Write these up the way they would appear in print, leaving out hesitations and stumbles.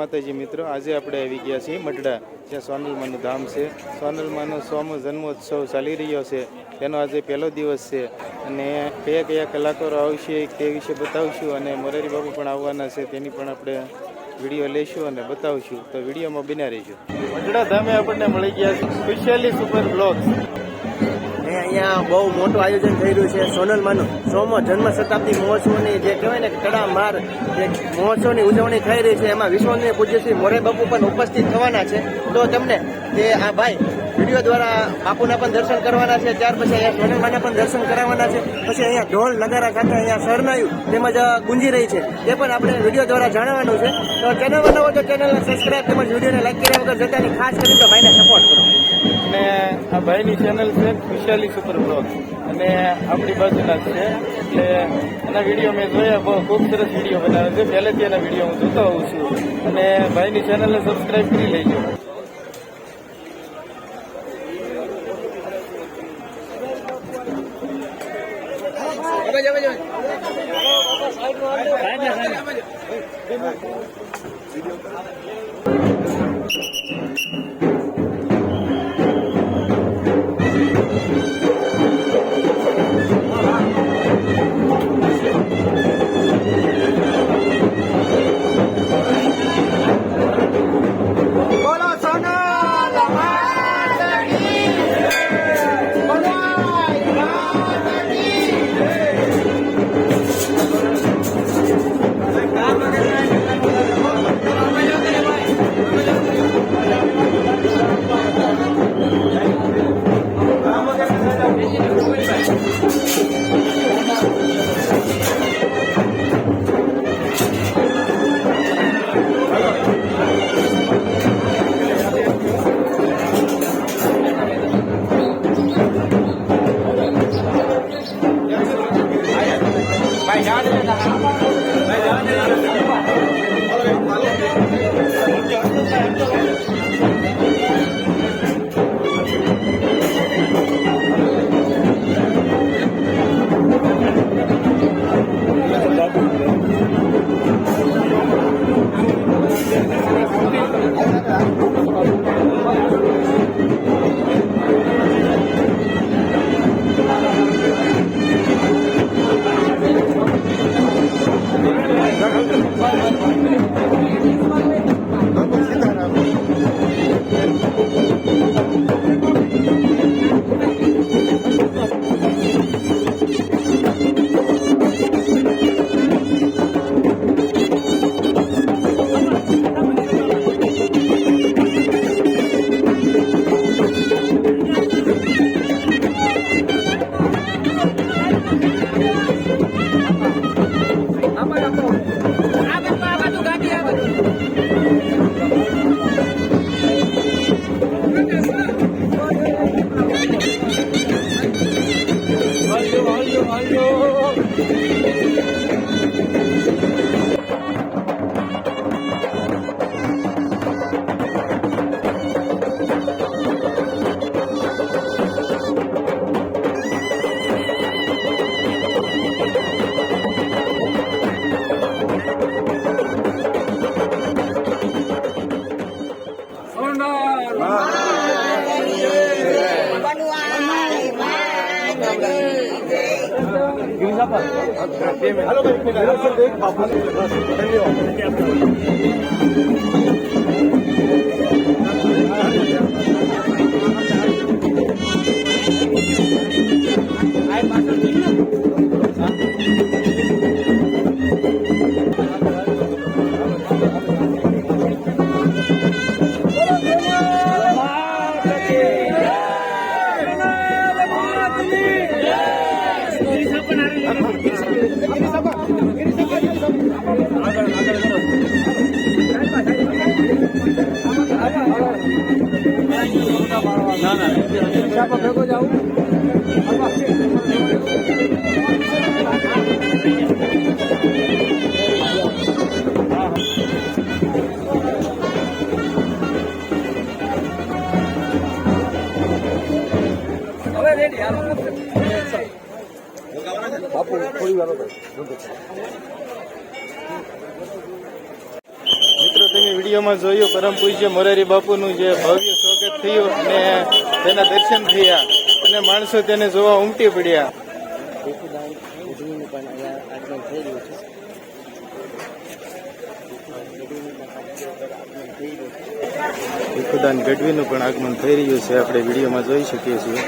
માતાજી મિત્રો, આજે આપણે આવી ગયા છીએ મઢડા, જ્યાં સોનલમાનું ધામ છે. સોનલમાનો 100મો જન્મોત્સવ ચાલી રહ્યો છે. તેનો આજે પહેલો દિવસ છે અને કયા કયા કલાકારો આવશે તે વિશે બતાવશું અને મોરારી બાબુ પણ આવવાના છે, તેની પણ આપણે વિડીયો લઈશું અને બતાવશું. તો વિડીયોમાં બન્યા રહીશું. મઢડા ધામે આપણને મળી ગયા છે સ્પેશિયલી સુપર બ્લોગ્સ. અહીંયા બહુ મોટું આયોજન થઈ રહ્યું છે. સોનલમાનો 100મો જન્મ શતાબ્દી મહોત્સવની જે કહેવાય ને તડામાર મહોત્સવની ઉજવણી થઈ રહી છે. એમાં વિશ્વની પૂજ્ય શ્રી મોરારી બાપુ પણ ઉપસ્થિત થવાના છે. તો તમને તે આ ભાઈ વિડીયો દ્વારા બાપુના પણ દર્શન કરવાના છે. ત્યાર પછી અહીંયા સોનલમાના પણ દર્શન કરાવવાના છે. પછી અહીંયા ઢોલ નગારા સાથે અહીંયા શરણાયું તેમજ ગુંજી રહી છે, તે પણ આપણે વિડીયો દ્વારા જાણવાનું છે. તો ચેનલ બનાવો તો ચેનલને સબસ્ક્રાઈબ તેમજ વિડીયોને લાઈક કર્યા વગર જતા નહીં. ખાસ કરીને તો ભાઈને સપોર્ટ કરો. અને આ ભાઈની ચેનલ છે સ્પેશિયલી સુપર બ્લોગ્સ અને આપણી બાજુના છે, એટલે એના વિડીયો મેં જોયા. બહુ ખૂબ સરસ વિડીયો બનાવે છે. પહેલેથી એના વિડીયો હું જોતો હોઉં છું અને ભાઈની ચેનલને સબસ્ક્રાઈબ કરી લેજો. हेलो ભેગો જાઉં હવે રેડી હાલો બાપુ થોડી વાર મિત્રો તમે વિડીયોમાં જોયું પરમ પૂજ્ય મોરારી બાપુનું જે ભવ્ય સ્વાગત થયું અને તેના દર્શન થયા અને માણસો તેને જોવા ઉમટી પડ્યા. ભીખુદાન ગઢવીનું પણ આગમન થઈ રહ્યું છે, આપણે વિડીયોમાં જોઈ શકીએ છીએ.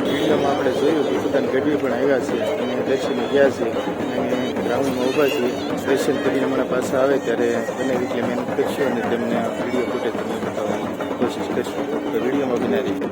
વિડીયોમાં આપણે જોયું ભીખુદાન ગઢવી પણ આવ્યા છે અને દર્શને ગયા છે અને ગ્રાઉન્ડમાં ઊભા છીએ. દર્શન કરીને હમણાં પાછા આવે ત્યારે બને એટલી મહેનત કરશું અને તેમને વિડીયો ફૂટેજ તમને બતાવવાની કોશિશ કરશું. તો વિડીયોમાં બના રહીશું.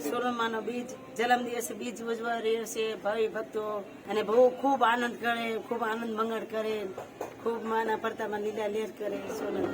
સોનલમાનો બીજ જન્મ દિવસે બીજ ઉજવા રહ્યો છે. ભાવિ ભક્તો અને બહુ ખૂબ આનંદ કરે, ખૂબ આનંદ મંગળ કરે, ખૂબ માના પડતામાં લીલા લેર કરે. સોનલમાં